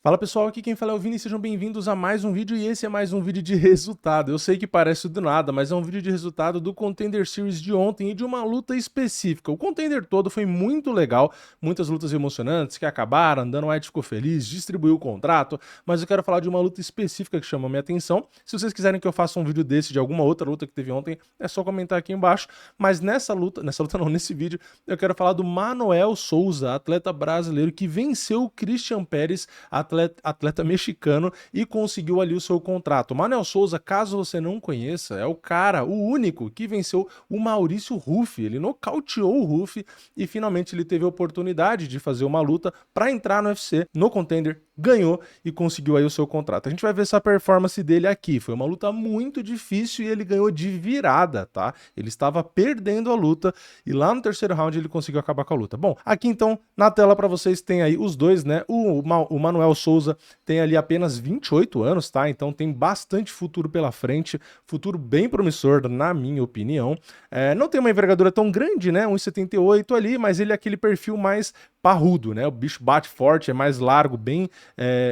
Fala pessoal, aqui quem fala é o Vini, sejam bem-vindos a mais um vídeo e esse é mais um vídeo de resultado. Eu sei que parece do nada, mas é um vídeo de resultado do Contender Series de ontem e de uma luta específica. O Contender todo foi muito legal, muitas lutas emocionantes que acabaram, Dana White ficou feliz, distribuiu o contrato, mas eu quero falar de uma luta específica que chamou minha atenção. Se vocês quiserem que eu faça um vídeo desse de alguma outra luta que teve ontem, é só comentar aqui embaixo, mas nessa luta não, nesse vídeo, eu quero falar do Manuel Souza, atleta brasileiro que venceu o Christian Pérez, atleta mexicano, e conseguiu ali o seu contrato. Manuel Souza, caso você não conheça, é o cara, o único que venceu o Maurício Ruffi. Ele nocauteou o Ruffi e finalmente ele teve a oportunidade de fazer uma luta para entrar no UFC, no Contender, ganhou e conseguiu aí o seu contrato. A gente vai ver essa performance dele aqui. Foi uma luta muito difícil e ele ganhou de virada, tá? Ele estava perdendo a luta e lá no terceiro round ele conseguiu acabar com a luta. Bom, aqui então na tela para vocês tem aí os dois, né? O Manuel Souza tem ali apenas 28 anos, tá? Então tem bastante futuro pela frente, futuro bem promissor, na minha opinião. Não tem uma envergadura tão grande, né? 1,78 ali, mas ele é aquele perfil mais parrudo, né? O bicho bate forte, é mais largo, bem...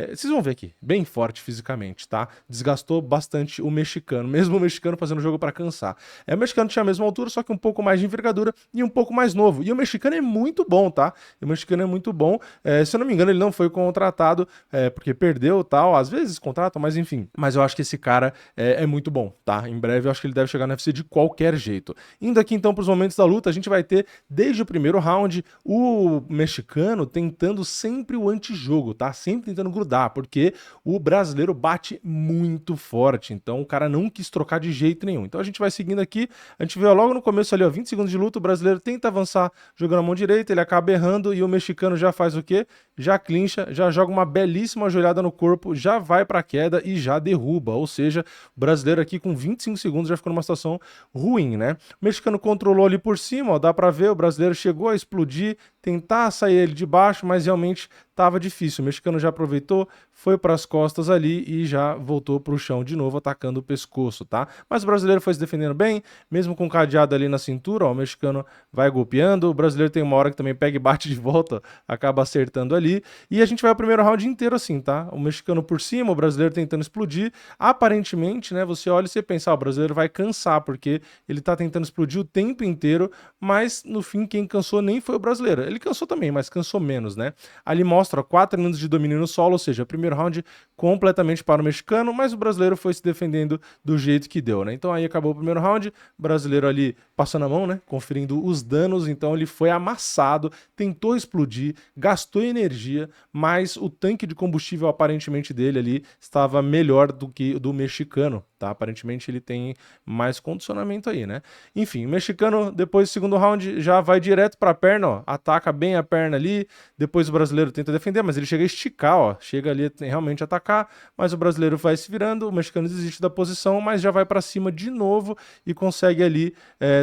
vocês vão ver aqui, bem forte fisicamente, tá? Desgastou bastante o mexicano, mesmo o mexicano fazendo jogo para cansar. O mexicano tinha a mesma altura, só que um pouco mais de envergadura e um pouco mais novo. E o mexicano é muito bom, tá? O mexicano é muito bom. Se eu não me engano, ele não foi contratado porque perdeu tal. Às vezes contratam, mas enfim. Mas eu acho que esse cara é muito bom, tá? Em breve eu acho que ele deve chegar no UFC de qualquer jeito. Indo aqui então para os momentos da luta, a gente vai ter desde o primeiro round o mexicano tentando sempre o antijogo, tá? Sempre tentando grudar, porque o brasileiro bate muito forte. Então o cara não quis trocar de jeito nenhum. Então a gente vai seguindo aqui. A gente vê ó, logo no começo ali, ó, 20 segundos de luta, o brasileiro tenta avançar jogando a mão direita, ele acaba errando e o mexicano já faz o quê? Já clincha, já joga uma belíssima joelhada no corpo, já vai para a queda e já derruba. Ou seja, o brasileiro aqui com 25 segundos já ficou numa situação ruim, né? O mexicano controlou ali por cima, ó, dá para ver, o brasileiro chegou a explodir, tentar sair ele de baixo, mas realmente estava difícil. O mexicano já aproveitou, foi para as costas ali e já voltou para o chão de novo, atacando o pescoço, tá? Mas o brasileiro foi se defendendo bem, mesmo com o cadeado ali na cintura, ó, o mexicano vai golpeando, o brasileiro tem uma hora que também pega e bate de volta, acaba acertando ali, e a gente vai ao primeiro round inteiro assim, tá? O mexicano por cima, o brasileiro tentando explodir, aparentemente, né, você olha e você pensa, ó, o brasileiro vai cansar, porque ele tá tentando explodir o tempo inteiro, mas no fim quem cansou nem foi o brasileiro, ele cansou também, mas cansou menos, né? Ali mostra 4 minutos de domínio no solo, ou seja, primeiro round completamente para o mexicano, mas o brasileiro foi se defendendo do jeito que deu, né? Então aí acabou o primeiro round, o brasileiro ali passando a mão, né? Conferindo os danos, então ele foi amassado, tentou explodir, gastou energia, mas o tanque de combustível aparentemente dele ali estava melhor do que o do mexicano, tá? Aparentemente ele tem mais condicionamento aí, né? Enfim, o mexicano depois do segundo round já vai direto para a perna, ó, ataca bem a perna ali, depois o brasileiro tenta defender, mas ele chega a esticar, ó, chega ali realmente a atacar, mas o brasileiro vai se virando, o mexicano desiste da posição, mas já vai para cima de novo e consegue ali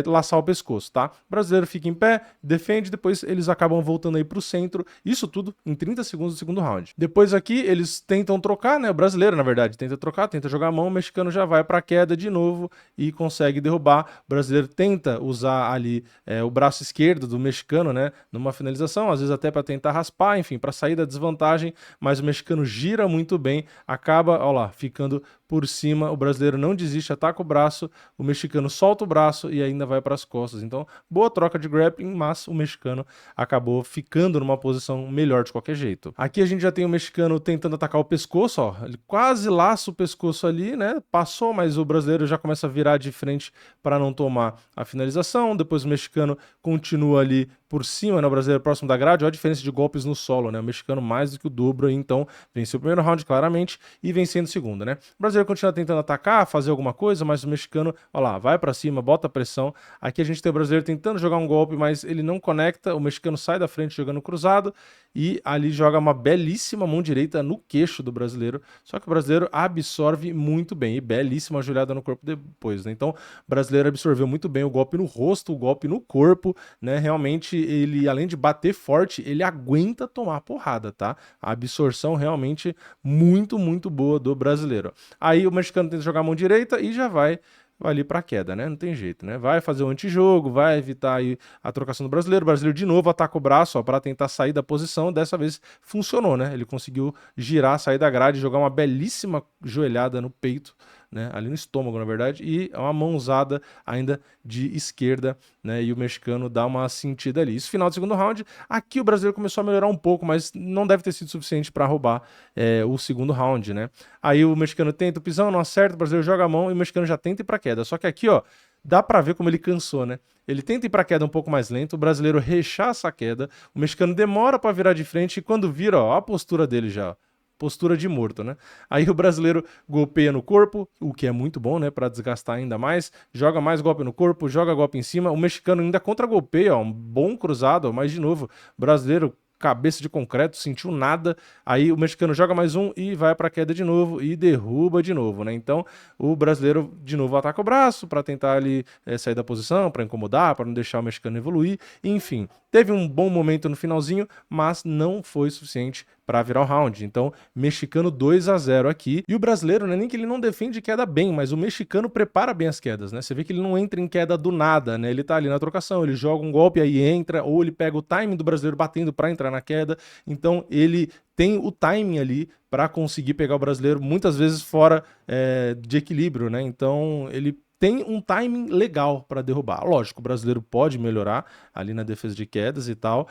laçar o pescoço, tá? O brasileiro fica em pé, defende, depois eles acabam voltando aí pro centro, isso tudo em 30 segundos do segundo round. Depois aqui eles tentam trocar, né? O brasileiro, na verdade, tenta trocar, tenta jogar a mão, o mexicano já vai pra queda de novo e consegue derrubar. O brasileiro tenta usar ali o braço esquerdo do mexicano, né? Numa finalização, às vezes até para tentar raspar, enfim, para sair da desvantagem, mas o mexicano gira muito bem, acaba, ó lá, ficando por cima, o brasileiro não desiste, ataca o braço, o mexicano solta o braço e ainda vai para as costas. Então, boa troca de grappling, mas o mexicano acabou ficando numa posição melhor de qualquer jeito. Aqui a gente já tem o mexicano tentando atacar o pescoço, ó, ele quase laça o pescoço ali, né? Passou, mas o brasileiro já começa a virar de frente para não tomar a finalização. Depois o mexicano continua ali por cima, né? O brasileiro próximo da grade, olha a diferença de golpes no solo, né? O mexicano mais do que o dobro, então venceu o primeiro round claramente e vencendo o segundo, né? O brasileiro continua tentando atacar, fazer alguma coisa, mas o mexicano, ó lá, vai para cima, bota pressão. Aqui a gente tem o brasileiro tentando jogar um golpe, mas ele não conecta, o mexicano sai da frente jogando cruzado e ali joga uma belíssima mão direita no queixo do brasileiro, só que o brasileiro absorve muito bem e belíssima joelhada no corpo depois, né? Então, o brasileiro absorveu muito bem o golpe no rosto, o golpe no corpo, né? Realmente ele, além de bater forte, ele aguenta tomar porrada, tá? A absorção realmente muito, muito boa do brasileiro. Aí o mexicano tenta jogar a mão direita e já vai vai ali para queda, né? Não tem jeito, né? Vai fazer o antijogo, vai evitar aí a trocação do brasileiro. O brasileiro de novo ataca o braço, ó, para tentar sair da posição. Dessa vez funcionou, né? Ele conseguiu girar, sair da grade, jogar uma belíssima joelhada no peito, né? Ali no estômago, na verdade, e uma mãozada ainda de esquerda, né? E o mexicano dá uma sentida ali. Isso final do segundo round. Aqui o brasileiro começou a melhorar um pouco, mas não deve ter sido suficiente para roubar o segundo round, né? Aí o mexicano tenta o pisão, não acerta, o brasileiro joga a mão e o mexicano já tenta ir para queda. Só que aqui, ó, dá para ver como ele cansou, né? Ele tenta ir para queda um pouco mais lento, o brasileiro rechaça a queda, o mexicano demora para virar de frente e quando vira, ó, a postura dele já, ó. Postura de morto, né? Aí o brasileiro golpeia no corpo, o que é muito bom, né? Para desgastar ainda mais, joga mais golpe no corpo, joga golpe em cima. O mexicano ainda contra-golpeia, ó, um bom cruzado, ó, mas de novo, o brasileiro cabeça de concreto, sentiu nada, aí o mexicano joga mais um e vai para queda de novo e derruba de novo, né? Então o brasileiro de novo ataca o braço para tentar ali sair da posição, para incomodar, para não deixar o mexicano evoluir, enfim. Teve um bom momento no finalzinho, mas não foi suficiente para virar o round. Então, mexicano 2-0 aqui. E o brasileiro, né, nem que ele não defende queda bem, mas o mexicano prepara bem as quedas, né? Você vê que ele não entra em queda do nada, né? Ele tá ali na trocação, ele joga um golpe, aí entra, ou ele pega o timing do brasileiro batendo para entrar na queda. Então, ele tem o timing ali para conseguir pegar o brasileiro, muitas vezes fora de equilíbrio, né? Então, ele tem um timing legal para derrubar. Lógico, o brasileiro pode melhorar ali na defesa de quedas e tal,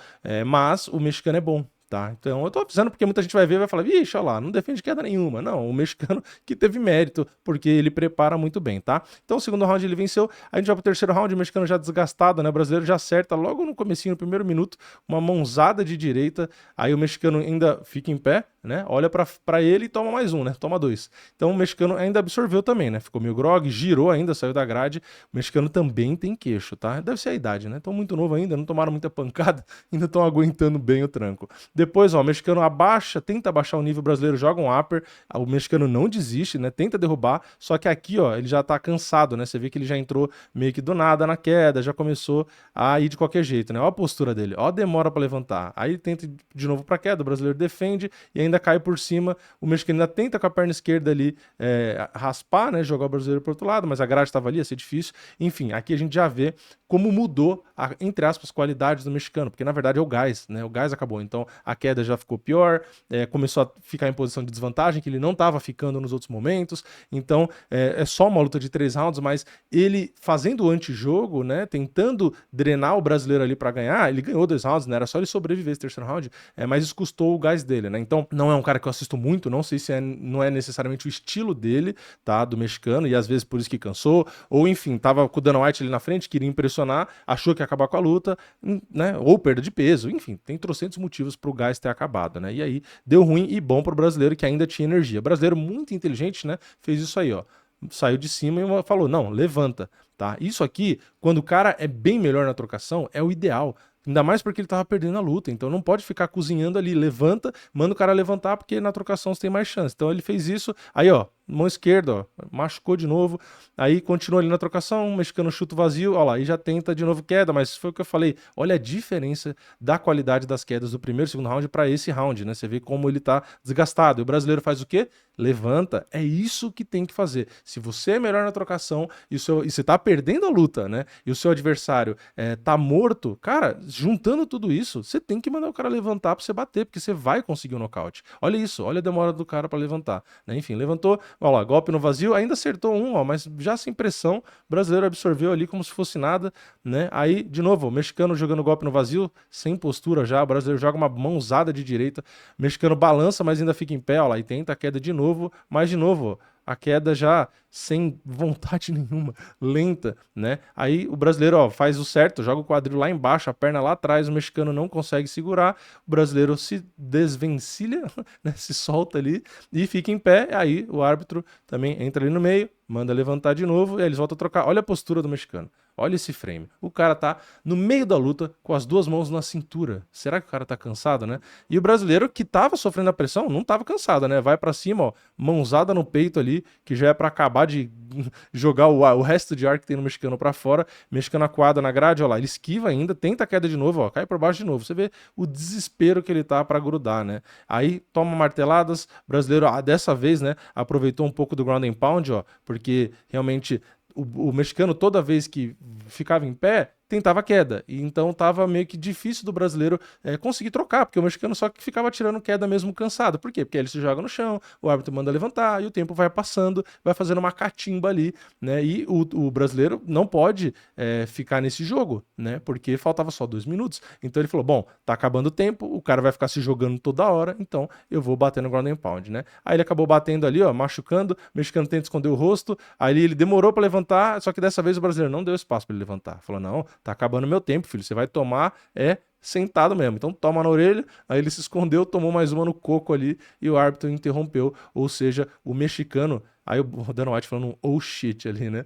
mas o mexicano é bom. Tá, então eu tô avisando porque muita gente vai ver e vai falar, vixe, olha lá, não defende queda nenhuma. Não, o mexicano que teve mérito, porque ele prepara muito bem, tá? Então o segundo round ele venceu, a gente vai pro terceiro round, o mexicano já desgastado, né? O brasileiro já acerta logo no comecinho, no primeiro minuto, uma mãozada de direita, aí o mexicano ainda fica em pé, né? Olha pra ele e toma mais um, né? Toma dois. Então o mexicano ainda absorveu também, né? Ficou meio grog, girou ainda, saiu da grade. O mexicano também tem queixo, tá? Deve ser a idade, né? Tão muito novo ainda, não tomaram muita pancada, ainda estão aguentando bem o tranco. Depois, ó, o mexicano abaixa, tenta abaixar o nível, o brasileiro joga um upper, o mexicano não desiste, né? Tenta derrubar, só que aqui, ó, ele já tá cansado, né? Você vê que ele já entrou meio que do nada na queda, já começou a ir de qualquer jeito, né? Ó a postura dele, ó a demora para levantar. Aí tenta de novo para queda, o brasileiro defende e ainda cai por cima. O mexicano ainda tenta com a perna esquerda ali raspar, né? Jogar o brasileiro pro outro lado, mas a grade tava ali, ia ser difícil. Enfim, aqui a gente já vê como mudou a, entre aspas, qualidades do mexicano, porque na verdade é o gás, né? O gás acabou. Então a queda já ficou pior, começou a ficar em posição de desvantagem, que ele não estava ficando nos outros momentos. Então é só uma luta de 3 rounds, mas ele fazendo o antijogo, né? Tentando drenar o brasileiro ali para ganhar, ele ganhou 2 rounds, né? Era só ele sobreviver esse terceiro round, mas isso custou o gás dele, né? Então não é um cara que eu assisto muito, não sei se não é necessariamente o estilo dele, tá? Do mexicano, e às vezes por isso que cansou, ou enfim, tava com o Dana White ali na frente, queria impressionar, achou que ia acabar com a luta, né? Ou perda de peso, enfim, tem trocentos motivos pro gás ter acabado, né? E aí deu ruim e bom pro brasileiro que ainda tinha energia. O brasileiro muito inteligente, né? Fez isso aí, ó. Saiu de cima e falou, não, levanta, tá? Isso aqui, quando o cara é bem melhor na trocação, é o ideal. Ainda mais porque ele tava perdendo a luta, então não pode ficar cozinhando ali, levanta, manda o cara levantar porque na trocação você tem mais chance. Então ele fez isso, aí ó, mão esquerda, ó, machucou de novo, aí continua ali na trocação, o mexicano chuta vazio, ó lá, e já tenta de novo queda, mas foi o que eu falei, olha a diferença da qualidade das quedas do primeiro e segundo round para esse round, né? Você vê como ele tá desgastado. E o brasileiro faz o quê? Levanta, é isso que tem que fazer. Se você é melhor na trocação e você tá perdendo a luta, né? E o seu adversário tá morto, cara, juntando tudo isso, você tem que mandar o cara levantar pra você bater, porque você vai conseguir o nocaute. Olha isso, olha a demora do cara pra levantar, né? Enfim, levantou, ó lá, golpe no vazio, ainda acertou um, ó, mas já sem pressão, o brasileiro absorveu ali como se fosse nada, né? Aí, de novo, o mexicano jogando golpe no vazio, sem postura já, o brasileiro joga uma mãozada de direita, o mexicano balança, mas ainda fica em pé, ó lá, e tenta a queda de novo, mas de novo, ó, a queda já sem vontade nenhuma, lenta, né? Aí o brasileiro, ó, faz o certo, joga o quadril lá embaixo, a perna lá atrás, o mexicano não consegue segurar, o brasileiro se desvencilha, né? Se solta ali e fica em pé, aí o árbitro também entra ali no meio, manda levantar de novo e aí eles voltam a trocar. Olha a postura do mexicano. Olha esse frame. O cara tá no meio da luta com as duas mãos na cintura. Será que o cara tá cansado, né? E o brasileiro que tava sofrendo a pressão não tava cansado, né? Vai pra cima, ó, mãozada no peito ali, que já é pra acabar de jogar o resto de ar que tem no mexicano pra fora. Mexicano acuado na grade, ó lá, ele esquiva ainda, tenta a queda de novo, ó, cai por baixo de novo. Você vê o desespero que ele tá pra grudar, né? Aí toma marteladas, brasileiro, dessa vez, né, aproveitou um pouco do ground and pound, ó, porque realmente o mexicano, toda vez que ficava em pé, tentava queda. E então tava meio que difícil do brasileiro conseguir trocar, porque o mexicano só que ficava tirando queda mesmo cansado. Por quê? Porque aí ele se joga no chão, o árbitro manda levantar e o tempo vai passando, vai fazendo uma catimba ali, né? E o brasileiro não pode ficar nesse jogo, né? Porque faltava só 2 minutos. Então ele falou: bom, tá acabando o tempo, o cara vai ficar se jogando toda hora, então eu vou bater no ground and pound, né? Aí ele acabou batendo ali, ó, machucando, o mexicano tenta esconder o rosto, aí ele demorou pra levantar, só que dessa vez o brasileiro não deu espaço pra ele levantar. Falou: não, tá acabando meu tempo, filho. Você vai tomar sentado mesmo. Então toma na orelha. Aí ele se escondeu, tomou mais uma no coco ali e o árbitro interrompeu. Ou seja, o mexicano. Aí o Dana White falando um oh shit ali, né?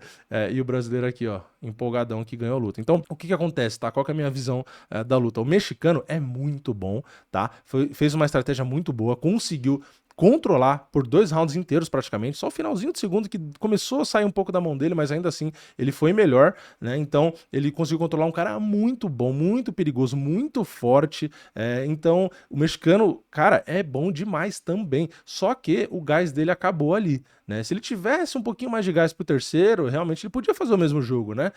E o brasileiro aqui, ó, empolgadão que ganhou a luta. Então, o que que acontece, tá? Qual que é a minha visão da luta? O mexicano é muito bom, tá? Fez uma estratégia muito boa, conseguiu controlar por 2 rounds inteiros praticamente, só o finalzinho do segundo que começou a sair um pouco da mão dele, mas ainda assim ele foi melhor, né? Então ele conseguiu controlar um cara muito bom, muito perigoso, muito forte. Então o mexicano, cara, é bom demais também, só que o gás dele acabou ali, né? Se ele tivesse um pouquinho mais de gás pro terceiro, realmente ele podia fazer o mesmo jogo, né?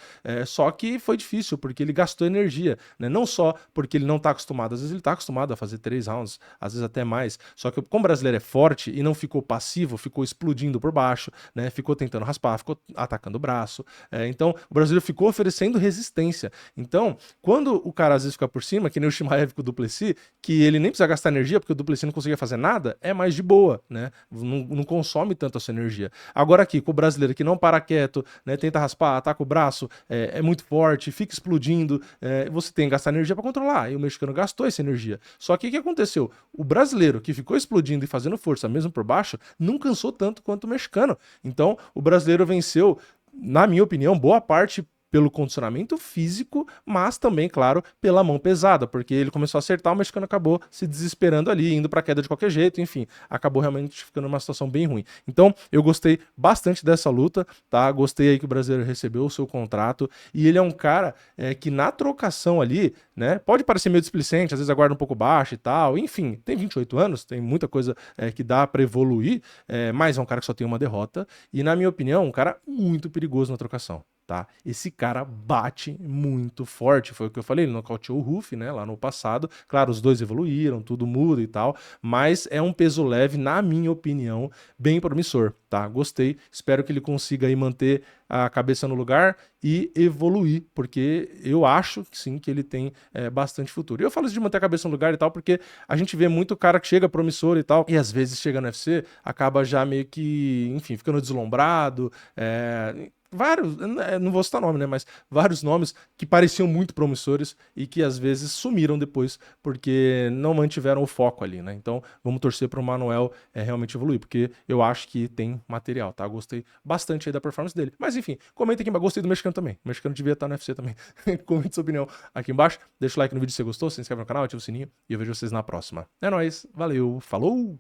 Só que foi difícil, porque ele gastou energia, né? Não só porque ele não tá acostumado, às vezes ele tá acostumado a fazer 3 rounds, às vezes até mais, só que como o brasileiro é forte e não ficou passivo, ficou explodindo por baixo, né? Ficou tentando raspar, ficou atacando o braço. Então, o brasileiro ficou oferecendo resistência. Então, quando o cara às vezes fica por cima, que nem o Chimaev com o Duplessis, que ele nem precisa gastar energia, porque o Duplessis não conseguia fazer nada, é mais de boa, né? Não consome tanto a sua energia. Agora aqui, com o brasileiro que não para quieto, né? Tenta raspar, ataca o braço, é muito forte, fica explodindo, você tem que gastar energia para controlar. E o mexicano gastou essa energia. Só que o que aconteceu? O brasileiro que ficou explodindo e fazendo força mesmo por baixo, não cansou tanto quanto o mexicano. Então, o brasileiro venceu, na minha opinião, boa parte pelo condicionamento físico, mas também, claro, pela mão pesada, porque ele começou a acertar, o mexicano acabou se desesperando ali, indo pra queda de qualquer jeito, enfim, acabou realmente ficando numa situação bem ruim. Então, eu gostei bastante dessa luta, tá? Gostei aí que o brasileiro recebeu o seu contrato, e ele é um cara que na trocação ali, né, pode parecer meio displicente, às vezes a guarda um pouco baixa e tal, enfim, tem 28 anos, tem muita coisa que dá pra evoluir, mas é um cara que só tem uma derrota, e na minha opinião, um cara muito perigoso na trocação. Tá? Esse cara bate muito forte, foi o que eu falei, ele nocauteou o Ruff, né, lá no passado. Claro, os dois evoluíram, tudo muda e tal, mas é um peso leve, na minha opinião, bem promissor, tá? Gostei, espero que ele consiga aí manter a cabeça no lugar e evoluir, porque eu acho que sim, que ele tem bastante futuro. E eu falo isso de manter a cabeça no lugar e tal, porque a gente vê muito cara que chega promissor e tal, e às vezes chega no UFC, acaba já meio que, enfim, ficando deslumbrado, vários, não vou citar nome, né, mas vários nomes que pareciam muito promissores e que às vezes sumiram depois porque não mantiveram o foco ali, né? Então vamos torcer para o Manuel realmente evoluir, porque eu acho que tem material, tá? Gostei bastante aí da performance dele. Mas enfim, comenta aqui embaixo, gostei do mexicano também. O mexicano devia estar no UFC também. Comente sua opinião aqui embaixo, deixa o like no vídeo se você gostou, se inscreve no canal, ativa o sininho e eu vejo vocês na próxima. É nóis, valeu, falou!